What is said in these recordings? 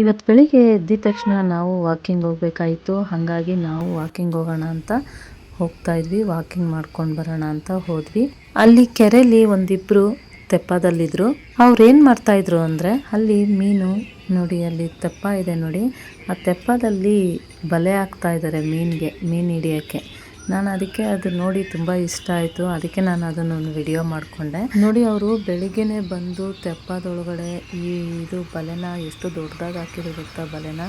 ಇವತ್ತು ಬೆಳಿಗ್ಗೆ ಎದ್ದಿದ ತಕ್ಷಣ ನಾವು ವಾಕಿಂಗ್ ಹೋಗಬೇಕಾಯಿತು. ಹಾಗಾಗಿ ನಾವು ವಾಕಿಂಗ್ ಹೋಗೋಣ ಅಂತ ಹೋಗ್ತಾ ಇದ್ವಿ. ವಾಕಿಂಗ್ ಮಾಡ್ಕೊಂಡು ಬರೋಣ ಅಂತ ಹೋದ್ವಿ. ಅಲ್ಲಿ ಕೆರೆಯಲ್ಲಿ ಒಂದಿಬ್ರು ತೆಪ್ಪದಲ್ಲಿದ್ರು. ಅವ್ರು ಏನು ಮಾಡ್ತಾ ಇದ್ರು ಅಂದರೆ ಅಲ್ಲಿ ಮೀನು ನೋಡಿ, ಅಲ್ಲಿ ತೆಪ್ಪ ಇದೆ ನೋಡಿ, ಆ ತೆಪ್ಪದಲ್ಲಿ ಬಲೆ ಹಾಕ್ತಾ ಇದ್ದಾರೆ ಮೀನು ಹಿಡಿಯೋಕ್ಕೆ. ನಾನು ಅದಕ್ಕೆ ಅದು ನೋಡಿ ತುಂಬ ಇಷ್ಟ ಆಯಿತು. ಅದಕ್ಕೆ ನಾನು ಅದನ್ನು ಒಂದು ವಿಡಿಯೋ ಮಾಡಿಕೊಂಡೆ. ನೋಡಿ, ಅವರು ಬೆಳಿಗ್ಗೆನೆ ಬಂದು ತೆಪ್ಪದೊಳಗಡೆ ಇದು ಬಲೆನ ಎಷ್ಟು ದೊಡ್ಡದಾಗಿ ಹಾಕಿದ್ರು ಗೊತ್ತಾ ಬಲೆನ.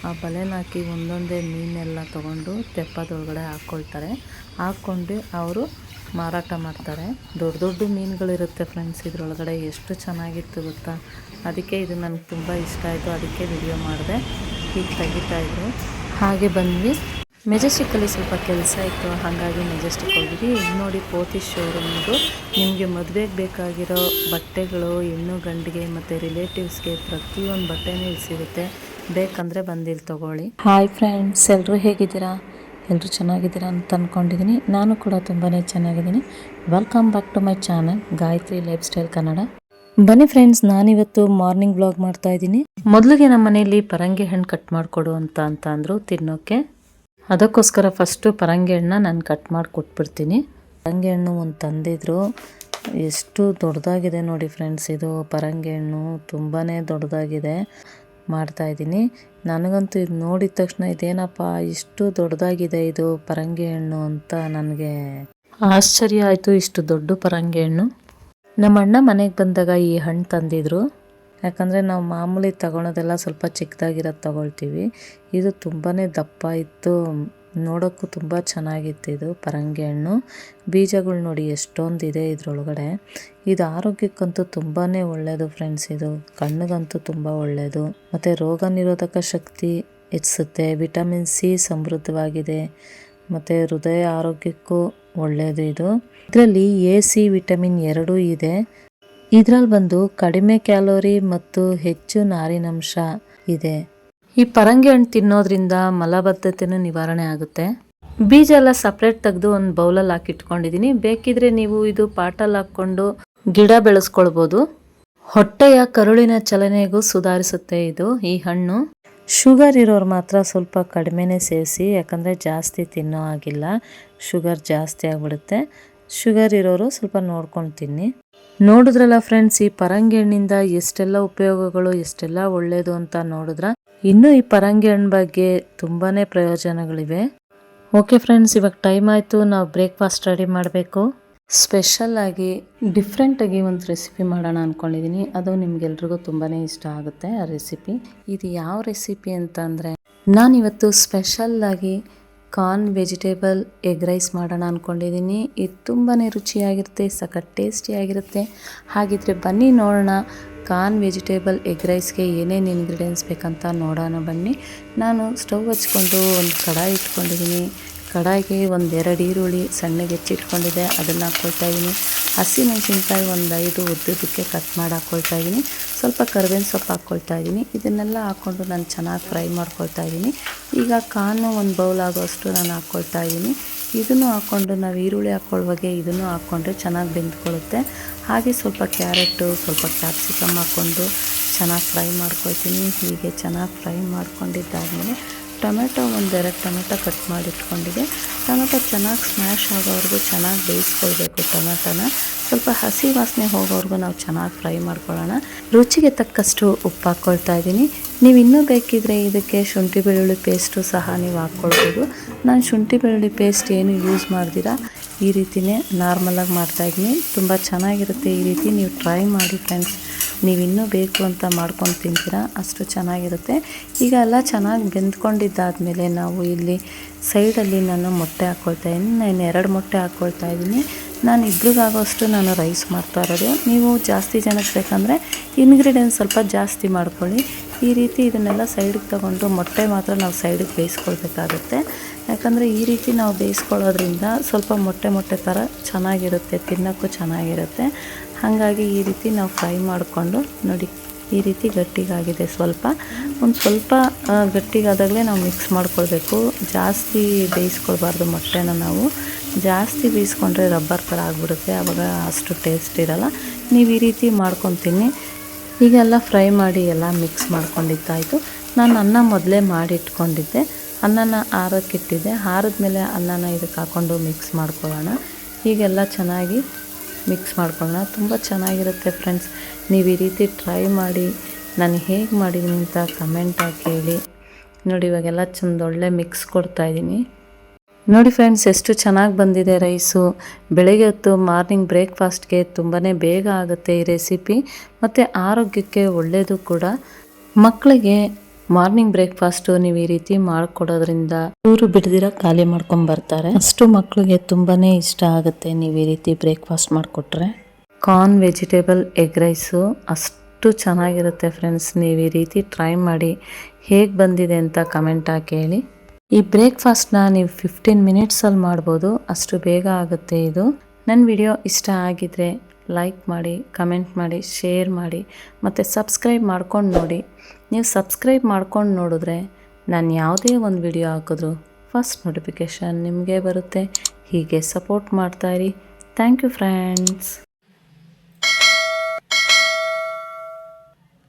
ಆ ಬಲೆನ ಹಾಕಿ ಒಂದೊಂದೇ ಮೀನೆಲ್ಲ ತೊಗೊಂಡು ತೆಪ್ಪದೊಳಗಡೆ ಹಾಕ್ಕೊಂಡು ಅವರು ಮಾರಾಟ ಮಾಡ್ತಾರೆ. ದೊಡ್ಡ ದೊಡ್ಡ ಮೀನುಗಳಿರುತ್ತೆ ಫ್ರೆಂಡ್ಸ್ ಇದರೊಳಗಡೆ. ಎಷ್ಟು ಚೆನ್ನಾಗಿತ್ತು ಗೊತ್ತಾ. ಅದಕ್ಕೆ ಇದು ನನಗೆ ತುಂಬ ಇಷ್ಟ ಆಯಿತು. ಅದಕ್ಕೆ ವಿಡಿಯೋ ಮಾಡಿದೆ. ಹೀಗೆ ತೆಗಿತಾಯಿದ್ರು. ಹಾಗೆ ಬಂದ್ವಿ. ಮೆಜೆಸ್ಟಿಕ್ಕಲ್ಲಿ ಸ್ವಲ್ಪ ಕೆಲಸ ಇತ್ತು, ಹಾಗಾಗಿ ಮೆಜೆಸ್ಟಿಕ್ ಹೋಗಿದ್ವಿ. ಇದು ನೋಡಿ ಪೋತಿಸ್ ಶೋರೂಮ್ದು. ನಿಮಗೆ ಮದುವೆಗೆ ಬೇಕಾಗಿರೋ ಬಟ್ಟೆಗಳು ಹೆಣ್ಣು ಗಂಡಿಗೆ ಮತ್ತು ರಿಲೇಟಿವ್ಸ್ಗೆ ಪ್ರತಿಯೊಂದು ಬಟ್ಟೆನೂ ಇಲ್ಲಿ ಸಿಗುತ್ತೆ. ಬೇಕಂದರೆ ಬಂದು ಇಲ್ಲಿ ತೊಗೊಳ್ಳಿ. ಹಾಯ್ ಫ್ರೆಂಡ್ಸ್, ಎಲ್ಲರೂ ಹೇಗಿದ್ದೀರಾ? ಎಲ್ಲರೂ ಚೆನ್ನಾಗಿದ್ದೀರಾ ಅಂತ ಅಂದ್ಕೊಂಡಿದ್ದೀನಿ. ನಾನು ಕೂಡ ತುಂಬಾ ಚೆನ್ನಾಗಿದ್ದೀನಿ. Welcome back to my channel Gayatri lifestyle Kannada. ಬನ್ನಿ ಫ್ರೆಂಡ್ಸ್, ನಾನಿವತ್ತು ಮಾರ್ನಿಂಗ್ ವ್ಲಾಗ್ ಮಾಡ್ತಾ ಇದ್ದೀನಿ. ಮೊದಲಿಗೆ ನಮ್ಮ ಮನೆಯಲ್ಲಿ ಪರಂಗಿ ಹಣ್ಣು ಕಟ್ ಮಾಡಿಕೊಡು ಅಂತ ಅಂದರು ತಿನ್ನೋಕ್ಕೆ. ಅದಕ್ಕೋಸ್ಕರ ಫಸ್ಟು ಪರಂಗಿ ಹಣ್ಣನ್ನ ನಾನು ಕಟ್ ಮಾಡಿ ಕೊಟ್ಬಿಡ್ತೀನಿ. ಪರಂಗಿ ಹಣ್ಣು ಒಂದು ತಂದಿದ್ರು. ಎಷ್ಟು ದೊಡ್ಡದಾಗಿದೆ ನೋಡಿ ಫ್ರೆಂಡ್ಸ್, ಇದು ಪರಂಗಿ ಹಣ್ಣು ತುಂಬಾ ದೊಡ್ಡದಾಗಿದೆ. ಮಾಡ್ತಾಯಿದ್ದೀನಿ. ನನಗಂತೂ ಇದು ನೋಡಿದ ತಕ್ಷಣ ಇದೇನಪ್ಪ ಇಷ್ಟು ದೊಡ್ಡದಾಗಿದೆ ಇದು ಪರಂಗಿ ಹಣ್ಣು ಅಂತ ನನಗೆ ಆಶ್ಚರ್ಯ ಆಯಿತು. ಇಷ್ಟು ದೊಡ್ಡ ಪರಂಗಿ ಹಣ್ಣು. ನಮ್ಮ ಅಣ್ಣ ಮನೆಗೆ ಬಂದಾಗ ಈ ಹಣ್ಣು ತಂದಿದ್ರು. ಯಾಕಂದರೆ ನಾವು ಮಾಮೂಲಿ ತಗೊಳೋದೆಲ್ಲ ಸ್ವಲ್ಪ ಚಿಕ್ಕದಾಗಿರೋದು ತಗೊಳ್ತೀವಿ. ಇದು ತುಂಬಾ ದಪ್ಪ ಇತ್ತು, ನೋಡೋಕ್ಕೂ ತುಂಬ ಚೆನ್ನಾಗಿತ್ತು. ಇದು ಪರಂಗಿ ಹಣ್ಣು. ಬೀಜಗಳು ನೋಡಿ ಎಷ್ಟೊಂದಿದೆ ಇದರೊಳಗಡೆ. ಇದು ಆರೋಗ್ಯಕ್ಕಂತೂ ತುಂಬಾ ಒಳ್ಳೆಯದು ಫ್ರೆಂಡ್ಸ್. ಇದು ಕಣ್ಣಿಗಂತೂ ತುಂಬ ಒಳ್ಳೆಯದು. ಮತ್ತು ರೋಗ ನಿರೋಧಕ ಶಕ್ತಿ ಹೆಚ್ಚಿಸುತ್ತೆ. ವಿಟಮಿನ್ ಸಿ ಸಮೃದ್ಧವಾಗಿದೆ. ಮತ್ತು ಹೃದಯ ಆರೋಗ್ಯಕ್ಕೂ ಒಳ್ಳೆಯದು ಇದು. ಇದರಲ್ಲಿ ಎ ಸಿ ವಿಟಮಿನ್ 2 ಇದೆ. ಇದರಲ್ಲಿ ಬಂದು ಕಡಿಮೆ ಕ್ಯಾಲೋರಿ ಮತ್ತು ಹೆಚ್ಚು ನಾರಿನಂಶ ಇದೆ. ಈ ಪರಂಗಿ ಹಣ್ಣು ತಿನ್ನೋದ್ರಿಂದ ಮಲಬದ್ಧತೆನೂ ನಿವಾರಣೆ ಆಗುತ್ತೆ. ಬೀಜ ಎಲ್ಲ ಸಪ್ರೇಟ್ ತೆಗೆದು ಒಂದು ಬೌಲಲ್ಲಿ ಹಾಕಿಟ್ಕೊಂಡಿದ್ದೀನಿ. ಬೇಕಿದ್ರೆ ನೀವು ಇದು ಪಾಟಲ್ಲಿ ಹಾಕ್ಕೊಂಡು ಗಿಡ ಬೆಳೆಸ್ಕೊಳ್ಬೋದು. ಹೊಟ್ಟೆಯ ಕರುಳಿನ ಚಲನೆಗೂ ಸುಧಾರಿಸುತ್ತೆ ಇದು ಈ ಹಣ್ಣು. ಶುಗರ್ ಇರೋರು ಮಾತ್ರ ಸ್ವಲ್ಪ ಕಡಿಮೆನೇ ಸೇರಿಸಿ, ಯಾಕಂದರೆ ಜಾಸ್ತಿ ತಿನ್ನೋ ಆಗಿಲ್ಲ, ಶುಗರ್ ಜಾಸ್ತಿ ಆಗಿಬಿಡುತ್ತೆ. ಶುಗರ್ ಇರೋರು ಸ್ವಲ್ಪ ನೋಡ್ಕೊಂಡು ತಿನ್ನಿ. ನೋಡಿದ್ರಲ್ಲ ಫ್ರೆಂಡ್ಸ್, ಈ ಪರಂಗಿ ಹಣ್ಣಿಂದ ಎಷ್ಟೆಲ್ಲ ಉಪಯೋಗಗಳು, ಎಷ್ಟೆಲ್ಲ ಒಳ್ಳೆಯದು ಅಂತ ನೋಡಿದ್ರ. ಇನ್ನೂ ಈ ಪರಂಗಿ ಹಣ್ಣು ಬಗ್ಗೆ ತುಂಬಾ ಪ್ರಯೋಜನಗಳಿವೆ. ಓಕೆ ಫ್ರೆಂಡ್ಸ್, ಇವಾಗ ಟೈಮ್ ಆಯಿತು, ನಾವು ಬ್ರೇಕ್ಫಾಸ್ಟ್ ರೆಡಿ ಮಾಡಬೇಕು. ಸ್ಪೆಷಲ್ಲಾಗಿ ಡಿಫ್ರೆಂಟಾಗಿ ಒಂದು ರೆಸಿಪಿ ಮಾಡೋಣ ಅಂದ್ಕೊಂಡಿದ್ದೀನಿ. ಅದು ನಿಮ್ಗೆಲ್ರಿಗೂ ತುಂಬಾ ಇಷ್ಟ ಆಗುತ್ತೆ ಆ ರೆಸಿಪಿ. ಇದು ಯಾವ ರೆಸಿಪಿ ಅಂತ ಅಂದರೆ, ನಾನಿವತ್ತು ಸ್ಪೆಷಲ್ಲಾಗಿ ಕಾರ್ನ್ ವೆಜಿಟೇಬಲ್ ಎಗ್ ರೈಸ್ ಮಾಡೋಣ ಅಂದ್ಕೊಂಡಿದ್ದೀನಿ. ಇದು ತುಂಬಾ ರುಚಿಯಾಗಿರುತ್ತೆ, ಸಖತ್ ಟೇಸ್ಟಿಯಾಗಿರುತ್ತೆ. ಹಾಗಿದ್ರೆ ಬನ್ನಿ ನೋಡೋಣ ಕಾರ್ನ್ ವೆಜಿಟೇಬಲ್ ಎಗ್ ರೈಸ್ಗೆ ಏನೇನು ಇಂಗ್ರೀಡಿಯೆಂಟ್ಸ್ ಬೇಕಂತ ನೋಡೋಣ ಬನ್ನಿ. ನಾನು ಸ್ಟವ್ ಹಚ್ಕೊಂಡು ಒಂದು ಕಡಾಯಿ ಇಟ್ಕೊಂಡಿದ್ದೀನಿ. ಕಡಾಯಿಗೆ 1-2 ಈರುಳ್ಳಿ ಸಣ್ಣಗೆ ಹೆಚ್ಚಿಟ್ಕೊಂಡಿದ್ದೆ, ಅದನ್ನು ಹಾಕ್ಕೊಳ್ತಾ ಇದ್ದೀನಿ. ಹಸಿಮೆಣಸಿನ್ಕಾಯಿ 5 ಉದ್ದುದಕ್ಕೆ ಕಟ್ ಮಾಡಿ ಹಾಕ್ಕೊಳ್ತಾ ಇದ್ದೀನಿ. ಸ್ವಲ್ಪ ಕರಿಬೇವಿನ ಸೊಪ್ಪು ಹಾಕ್ಕೊಳ್ತಾ ಇದ್ದೀನಿ. ಇದನ್ನೆಲ್ಲ ಹಾಕ್ಕೊಂಡು ನಾನು ಚೆನ್ನಾಗಿ ಫ್ರೈ ಮಾಡ್ಕೊಳ್ತಾ ಇದ್ದೀನಿ. ಈಗ ಕಾರ್ನು 1 ಬೌಲ್ ಆಗೋಷ್ಟು ನಾನು ಹಾಕ್ಕೊಳ್ತಾ ಇದ್ದೀನಿ. ಇದನ್ನು ಹಾಕ್ಕೊಂಡು ನಾವು ಈರುಳ್ಳಿ ಹಾಕ್ಕೊಳ್ಳುವಾಗೆ ಇದನ್ನು ಹಾಕ್ಕೊಂಡ್ರೆ ಚೆನ್ನಾಗಿ ಬೆಂದ್ಕೊಳ್ಳುತ್ತೆ. ಹಾಗೆ ಸ್ವಲ್ಪ ಕ್ಯಾರೆಟು, ಸ್ವಲ್ಪ ಕ್ಯಾಪ್ಸಿಕಮ್ ಹಾಕ್ಕೊಂಡು ಚೆನ್ನಾಗಿ ಫ್ರೈ ಮಾಡ್ಕೊಳ್ತೀನಿ. ಹೀಗೆ ಚೆನ್ನಾಗಿ ಫ್ರೈ ಮಾಡ್ಕೊಂಡಿದ್ದಾದಮೇಲೆ ಟೊಮೆಟೊ 1-2 ಟೊಮೆಟೊ ಕಟ್ ಮಾಡಿ ಇಟ್ಕೊಂಡಿದ್ದೆ. ಟೊಮೆಟೊ ಚೆನ್ನಾಗಿ ಸ್ಮ್ಯಾಶ್ ಆಗೋವರೆಗೂ ಚೆನ್ನಾಗಿ ಬೇಯಿಸ್ಕೊಳ್ಬೇಕು. ಟೊಮೆಟೊನ ಸ್ವಲ್ಪ ಹಸಿ ವಾಸನೆ ಹೋಗೋವರೆಗೂ ನಾವು ಚೆನ್ನಾಗಿ ಫ್ರೈ ಮಾಡ್ಕೊಳ್ಳೋಣ. ರುಚಿಗೆ ತಕ್ಕಷ್ಟು ಉಪ್ಪು ಹಾಕ್ಕೊಳ್ತಾ ಇದ್ದೀನಿ. ನೀವು ಇನ್ನೂ ಬೇಕಿದ್ರೆ ಇದಕ್ಕೆ ಶುಂಠಿ ಬೆಳ್ಳುಳ್ಳಿ ಪೇಸ್ಟು ಸಹ ನೀವು ಹಾಕ್ಕೊಳ್ಬೋದು. ನಾನು ಶುಂಠಿ ಬೆಳ್ಳುಳ್ಳಿ ಪೇಸ್ಟ್ ಏನು ಯೂಸ್ ಮಾಡ್ದಿರಾ ಈ ರೀತಿಯೇ ನಾರ್ಮಲಾಗಿ ಮಾಡ್ತಾಯಿದ್ದೀನಿ. ತುಂಬ ಚೆನ್ನಾಗಿರುತ್ತೆ. ಈ ರೀತಿ ನೀವು ಟ್ರೈ ಮಾಡಿ ಫ್ರೆಂಡ್ಸ್. ನೀವು ಇನ್ನೂ ಬೇಕು ಅಂತ ಮಾಡ್ಕೊಂಡು ತಿಂತೀರಾ, ಅಷ್ಟು ಚೆನ್ನಾಗಿರುತ್ತೆ. ಈಗ ಎಲ್ಲ ಚೆನ್ನಾಗಿ ಬೆಂದ್ಕೊಂಡಿದ್ದಾದಮೇಲೆ ನಾವು ಇಲ್ಲಿ ಸೈಡಲ್ಲಿ ನಾನು ಮೊಟ್ಟೆ ಹಾಕ್ಕೊಳ್ತಾ ಇದ್ದೀನಿ. ನಾನು 2 ಮೊಟ್ಟೆ ಹಾಕ್ಕೊಳ್ತಾ ಇದ್ದೀನಿ. ನಾನು ಇಬ್ರಿಗಾಗೋಷ್ಟು ನಾನು ರೈಸ್ ಮಾಡ್ತಾ ಇರೋದು. ನೀವು ಜಾಸ್ತಿ ಜನಕ್ಕೆ ಬೇಕಂದರೆ ಇಂಗ್ರೀಡಿಯೆಂಟ್ಸ್ ಸ್ವಲ್ಪ ಜಾಸ್ತಿ ಮಾಡ್ಕೊಳ್ಳಿ. ಈ ರೀತಿ ಇದನ್ನೆಲ್ಲ ಸೈಡಿಗೆ ತೊಗೊಂಡು ಮೊಟ್ಟೆ ಮಾತ್ರ ನಾವು ಸೈಡಿಗೆ ಬೇಯಿಸ್ಕೊಳ್ಬೇಕಾಗುತ್ತೆ. ಯಾಕಂದರೆ ಈ ರೀತಿ ನಾವು ಬೇಯಿಸ್ಕೊಳ್ಳೋದ್ರಿಂದ ಸ್ವಲ್ಪ ಮೊಟ್ಟೆ ಥರ ಚೆನ್ನಾಗಿರುತ್ತೆ, ತಿನ್ನೋಕ್ಕೂ ಚೆನ್ನಾಗಿರುತ್ತೆ. ಹಾಗಾಗಿ ಈ ರೀತಿ ನಾವು ಫ್ರೈ ಮಾಡಿಕೊಂಡು ನೋಡಿ ಈ ರೀತಿ ಗಟ್ಟಿಗಾಗಿದೆ. ಸ್ವಲ್ಪ ಗಟ್ಟಿಗಾದಾಗಲೇ ನಾವು ಮಿಕ್ಸ್ ಮಾಡ್ಕೊಳ್ಬೇಕು. ಜಾಸ್ತಿ ಬೇಯಿಸ್ಕೊಳ್ಬಾರ್ದು ಮೊಟ್ಟೆನ. ನಾವು ಜಾಸ್ತಿ ಬೇಯಿಸ್ಕೊಂಡ್ರೆ ರಬ್ಬರ್ ಥರ ಆಗಿಬಿಡುತ್ತೆ, ಆವಾಗ ಅಷ್ಟು ಟೇಸ್ಟ್ ಇರೋಲ್ಲ. ನೀವು ಈ ರೀತಿ ಮಾಡ್ಕೊತೀನಿ. ಹೀಗೆಲ್ಲ ಫ್ರೈ ಮಾಡಿ ಎಲ್ಲ ಮಿಕ್ಸ್ ಮಾಡ್ಕೊಂಡಿದ್ದಾಯಿತು. ನಾನು ಅನ್ನ ಮೊದಲೇ ಮಾಡಿಟ್ಕೊಂಡಿದ್ದೆ, ಅನ್ನನ ಆರೋಕ್ಕಿಟ್ಟಿದ್ದೆ. ಆರಿದ ಮೇಲೆ ಅನ್ನನ ಇದಕ್ಕೆ ಹಾಕ್ಕೊಂಡು ಮಿಕ್ಸ್ ಮಾಡ್ಕೊಳ್ಳೋಣ. ಹೀಗೆಲ್ಲ ಚೆನ್ನಾಗಿ ಮಿಕ್ಸ್ ಮಾಡ್ಕೊಳ್ಳೋಣ. ತುಂಬ ಚೆನ್ನಾಗಿರುತ್ತೆ ಫ್ರೆಂಡ್ಸ್. ನೀವು ಈ ರೀತಿ ಟ್ರೈ ಮಾಡಿ ನಾನು ಹೇಗೆ ಮಾಡಿದ್ದೀನಿ ಅಂತ ಕಮೆಂಟ್ ಹಾಕಿ ಹೇಳಿ. ನೋಡಿ ಇವಾಗೆಲ್ಲ ಒಳ್ಳೆ ಮಿಕ್ಸ್ ಕೊಡ್ತಾಯಿದ್ದೀನಿ. ನೋಡಿ ಫ್ರೆಂಡ್ಸ್, ಎಷ್ಟು ಚೆನ್ನಾಗಿ ಬಂದಿದೆ ರೈಸು. ಬೆಳಗ್ಗೆ ಹೊತ್ತು ಮಾರ್ನಿಂಗ್ ಬ್ರೇಕ್ಫಾಸ್ಟ್ಗೆ ತುಂಬಾ ಬೇಗ ಆಗುತ್ತೆ ಈ ರೆಸಿಪಿ, ಮತ್ತು ಆರೋಗ್ಯಕ್ಕೆ ಒಳ್ಳೆಯದು ಕೂಡ. ಮಕ್ಕಳಿಗೆ ಮಾರ್ನಿಂಗ್ ಬ್ರೇಕ್ಫಾಸ್ಟು ನೀವು ಈ ರೀತಿ ಮಾಡಿಕೊಡೋದ್ರಿಂದ ಇವರು ಬಿಡ್ದಿರ ಖಾಲಿ ಮಾಡ್ಕೊಂಬರ್ತಾರೆ. ಅಷ್ಟು ಮಕ್ಕಳಿಗೆ ತುಂಬಾ ಇಷ್ಟ ಆಗುತ್ತೆ ನೀವು ಈ ರೀತಿ ಬ್ರೇಕ್ಫಾಸ್ಟ್ ಮಾಡಿಕೊಟ್ರೆ. ಕಾರ್ನ್ ವೆಜಿಟೇಬಲ್ ಎಗ್ ರೈಸು ಅಷ್ಟು ಚೆನ್ನಾಗಿರುತ್ತೆ ಫ್ರೆಂಡ್ಸ್. ನೀವು ಈ ರೀತಿ ಟ್ರೈ ಮಾಡಿ ಹೇಗೆ ಬಂದಿದೆ ಅಂತ ಕಮೆಂಟ್ ಹಾಕಿ ಹೇಳಿ. ಈ ಬ್ರೇಕ್ಫಾಸ್ಟ್ನ ನೀವು 15 ಮಿನಿಟ್ಸಲ್ಲಿ ಮಾಡ್ಬೋದು, ಅಷ್ಟು ಬೇಗ ಆಗುತ್ತೆ ಇದು. ನನ್ನ ವಿಡಿಯೋ ಇಷ್ಟ ಆಗಿದ್ರೆ ಲೈಕ್ ಮಾಡಿ, ಕಮೆಂಟ್ ಮಾಡಿ, ಶೇರ್ ಮಾಡಿ, ಮತ್ತು ಸಬ್ಸ್ಕ್ರೈಬ್ ಮಾಡ್ಕೊಂಡು ನೋಡಿ. ನೀವು ಸಬ್ಸ್ಕ್ರೈಬ್ ಮಾಡ್ಕೊಂಡು ನೋಡಿದ್ರೆ ನಾನು ಯಾವುದೇ ಒಂದು ವಿಡಿಯೋ ಹಾಕಿದ್ರು ಫಸ್ಟ್ ನೋಟಿಫಿಕೇಷನ್ ನಿಮಗೆ ಬರುತ್ತೆ. ಹೀಗೆ ಸಪೋರ್ಟ್ ಮಾಡ್ತಾಯಿರಿ. Thank you friends.